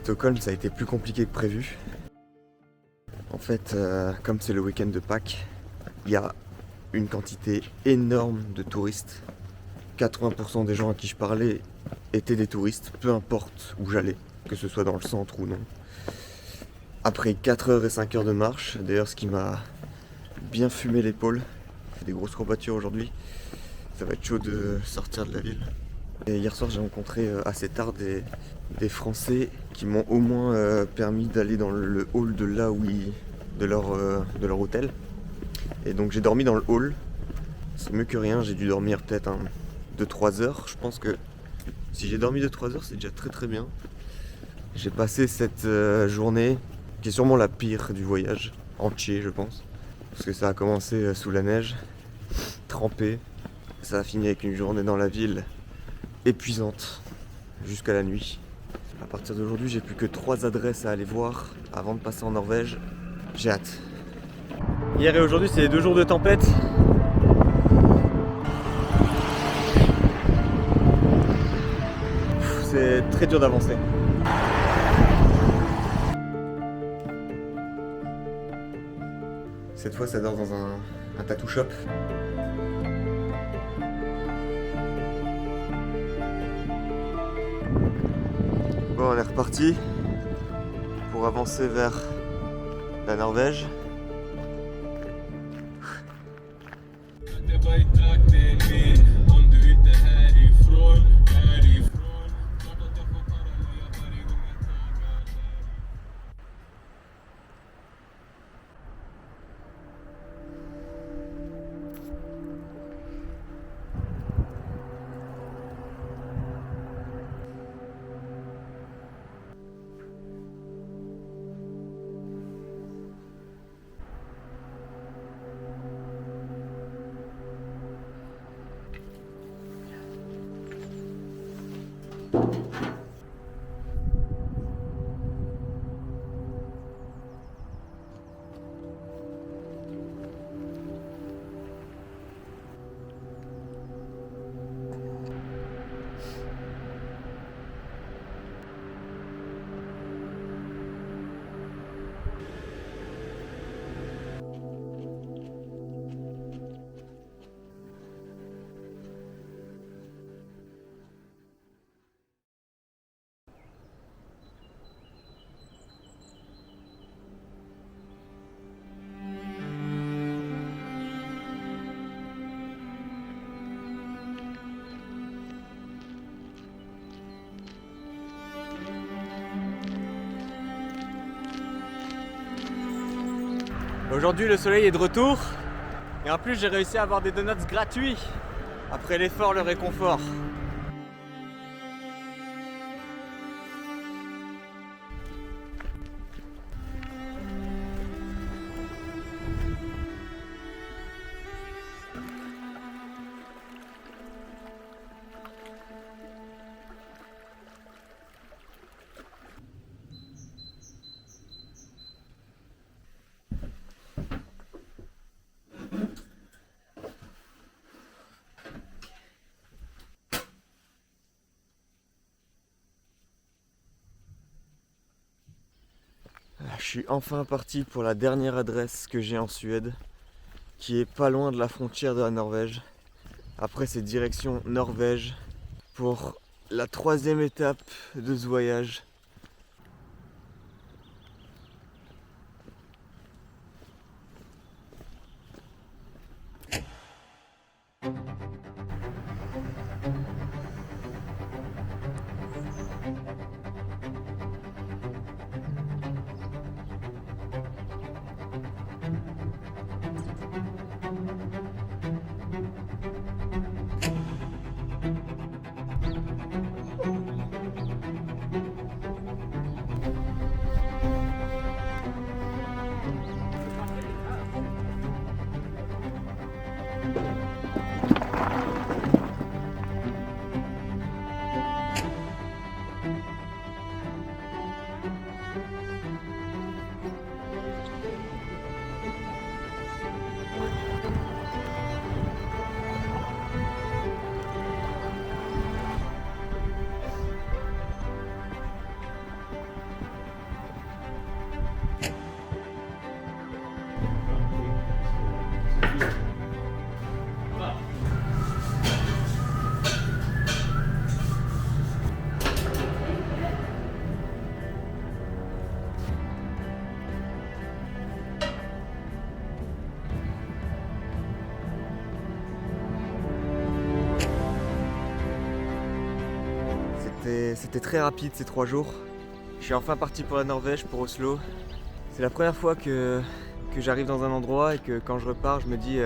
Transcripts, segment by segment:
Stockholm, ça a été plus compliqué que prévu. En fait, comme c'est le week-end de Pâques, il y a une quantité énorme de touristes. 80% des gens à qui je parlais étaient des touristes, peu importe où j'allais, que ce soit dans le centre ou non. Après 4 heures et 5 heures de marche, d'ailleurs ce qui m'a bien fumé l'épaule, des grosses courbatures aujourd'hui, ça va être chaud de sortir de la ville. Et hier soir j'ai rencontré assez tard des Français qui m'ont au moins permis d'aller dans le hall de là où de leur hôtel. Et donc j'ai dormi dans le hall, c'est mieux que rien, j'ai dû dormir peut-être 2-3 heures. Je pense que si j'ai dormi 2-3 heures c'est déjà très très bien. J'ai passé cette journée qui est sûrement la pire du voyage entier je pense. Parce que ça a commencé sous la neige, trempé, ça a fini avec une journée dans la ville épuisante jusqu'à la nuit. À partir d'aujourd'hui, j'ai plus que 3 adresses à aller voir avant de passer en Norvège. J'ai hâte. Hier et aujourd'hui, c'est 2 jours de tempête. C'est très dur d'avancer. Cette fois, ça dort dans un tattoo shop. Bon, on est reparti pour avancer vers la Norvège. Aujourd'hui le soleil est de retour et en plus j'ai réussi à avoir des donuts gratuits. Après l'effort, le réconfort. Je suis enfin parti pour la dernière adresse que j'ai en Suède, qui est pas loin de la frontière de la Norvège. Après c'est direction Norvège pour la 3e étape de ce voyage. c'était très rapide ces 3 jours. Je suis enfin parti pour la Norvège, pour Oslo. C'est la première fois que j'arrive dans un endroit et que quand je repars, je me dis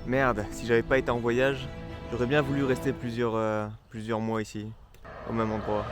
merde, si j'avais pas été en voyage, j'aurais bien voulu rester plusieurs mois ici, au même endroit.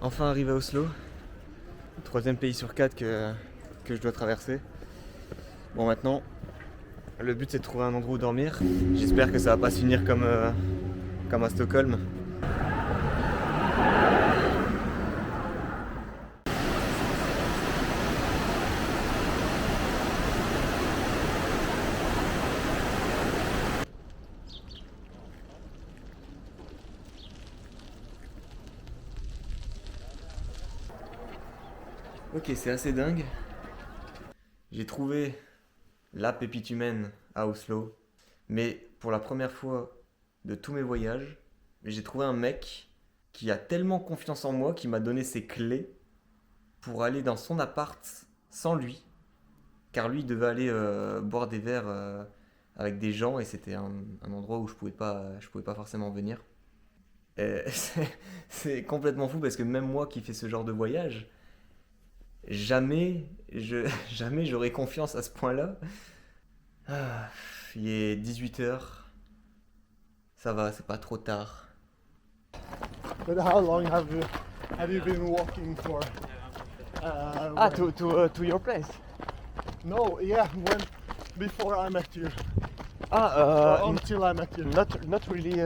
Enfin arrivé à Oslo, 3e pays sur 4 que je dois traverser. Bon, maintenant, le but c'est de trouver un endroit où dormir. J'espère que ça va pas se finir comme à Stockholm. Ok, c'est assez dingue. J'ai trouvé la pépite humaine à Oslo, mais pour la première fois de tous mes voyages, j'ai trouvé un mec qui a tellement confiance en moi qu'il m'a donné ses clés pour aller dans son appart sans lui, car lui devait aller boire des verres avec des gens et c'était un endroit où je pouvais pas forcément venir. Et c'est complètement fou parce que même moi qui fais ce genre de voyage, jamais j'aurais confiance à ce point-là. Ah, il est 18h. Ça va, c'est pas trop tard. But how long have you been walking for? To your place. No, yeah, before I met you. Until I met you. Not really.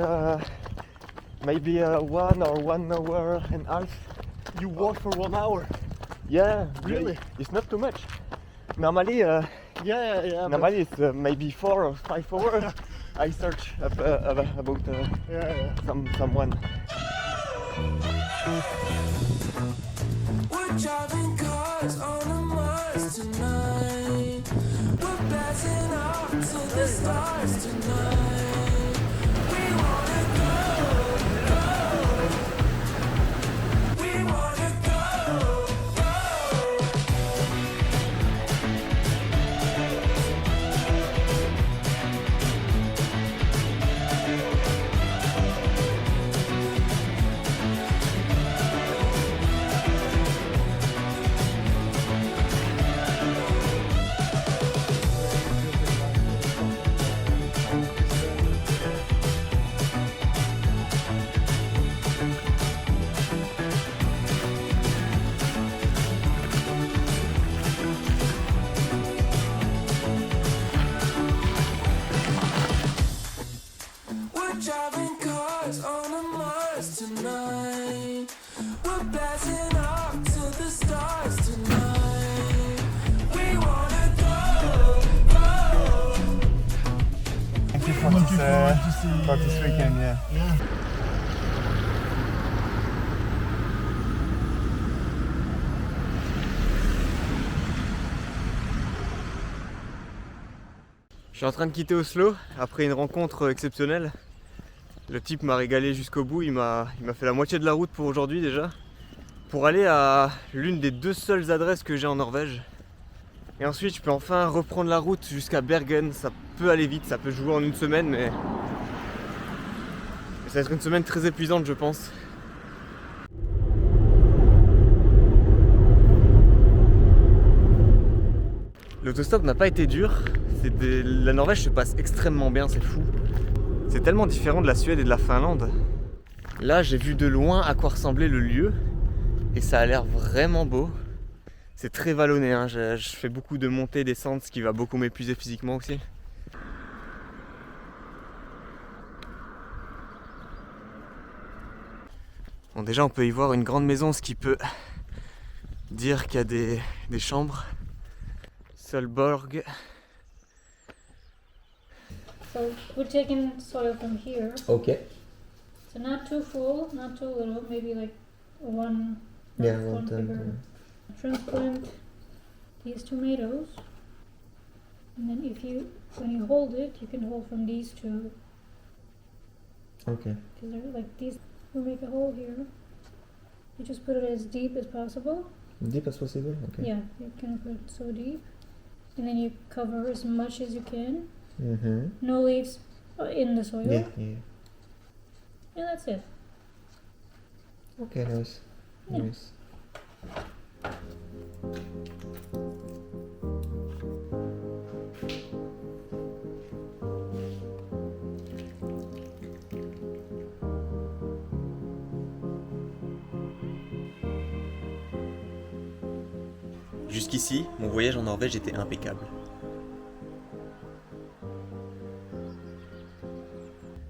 Maybe 1 or 1 hour and a half. You walked for 1 hour. Yeah, Really? It's not too much. Normally, Yeah. normally it's maybe 4 or 5 hours. I search about Yeah. someone. We're driving cars on a Mars tonight. We're blasting off to the stars tonight. We wanna go, go. We wanna go, go. We're driving cars on a Mars tonight. We're blasting off to the stars tonight. We wanna go, go. Thank you for this weekend, yeah. Je suis en train de quitter Oslo après une rencontre exceptionnelle. Le type m'a régalé jusqu'au bout, il m'a fait la moitié de la route pour aujourd'hui déjà. Pour aller à l'une des 2 seules adresses que j'ai en Norvège. Et ensuite je peux enfin reprendre la route jusqu'à Bergen. Ça peut aller vite, ça peut jouer en une semaine, mais ça va être une semaine très épuisante je pense. L'autostop n'a pas été dur. La Norvège se passe extrêmement bien, c'est fou. C'est tellement différent de la Suède et de la Finlande. Là, j'ai vu de loin à quoi ressemblait le lieu et ça a l'air vraiment beau. C'est très vallonné, hein. Je fais beaucoup de montées et descentes, ce qui va beaucoup m'épuiser physiquement aussi. Bon, déjà on peut y voir une grande maison, ce qui peut dire qu'il y a des chambres. Solborg. So we're taking soil from here. Ok. So not too full, not too little, maybe like one bigger. Transplant these tomatoes. And then when you hold it, you can hold from these two. Ok. Because they're like these, we make a hole here. You just put it as deep as possible. Deep as possible? Ok. Yeah, you can put it so deep. And then you cover as much as you can. Mm-hmm. No leaves in the soil. Yeah. And that's it. Ok, nice. Yeah. Nice. Jusqu'ici, mon voyage en Norvège était impeccable.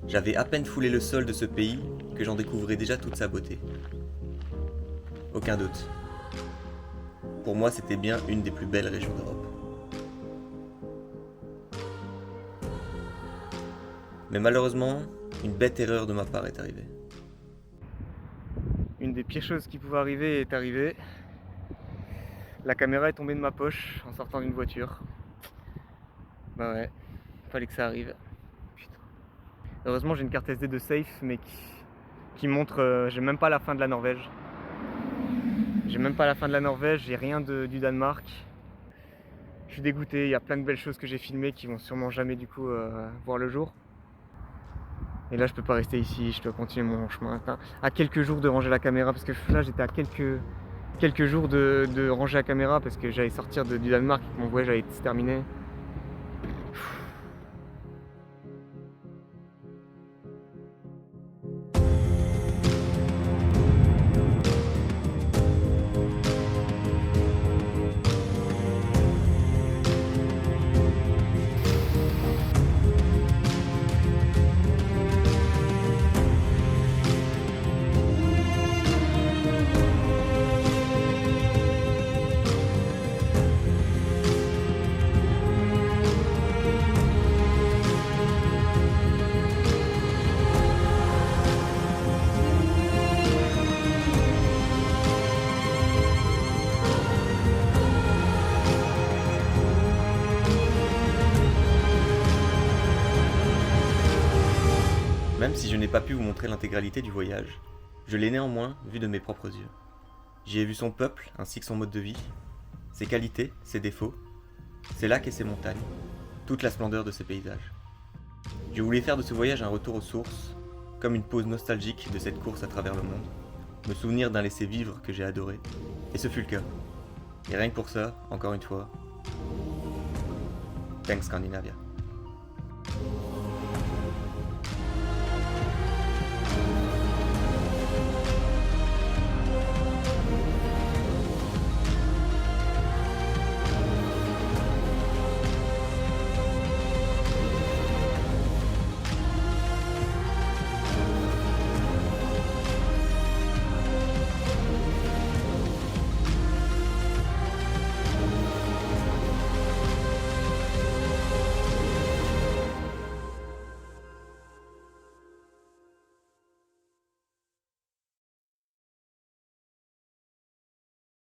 J'avais à peine foulé le sol de ce pays que j'en découvrais déjà toute sa beauté. Aucun doute. Pour moi, c'était bien une des plus belles régions d'Europe. Mais malheureusement, une bête erreur de ma part est arrivée. Une des pires choses qui pouvait arriver est arrivée. La caméra est tombée de ma poche en sortant d'une voiture. Bah ouais, fallait que ça arrive. Putain. Heureusement j'ai une carte SD de safe mais qui montre, j'ai même pas la fin de la Norvège. J'ai même pas la fin de la Norvège, j'ai rien du Danemark. Je suis dégoûté, il y a plein de belles choses que j'ai filmées qui vont sûrement jamais du coup voir le jour. Et là je peux pas rester ici, je dois continuer mon chemin. Enfin, à quelques jours de ranger la caméra parce que là j'étais à quelques jours de ranger la caméra parce que j'allais sortir du Danemark et que mon voyage allait se terminer. Même si je n'ai pas pu vous montrer l'intégralité du voyage, je l'ai néanmoins vu de mes propres yeux. J'y ai vu son peuple ainsi que son mode de vie, ses qualités, ses défauts, ses lacs et ses montagnes, toute la splendeur de ses paysages. Je voulais faire de ce voyage un retour aux sources, comme une pause nostalgique de cette course à travers le monde, me souvenir d'un laisser-vivre que j'ai adoré, et ce fut le cas. Et rien que pour ça, encore une fois, thanks Scandinavia.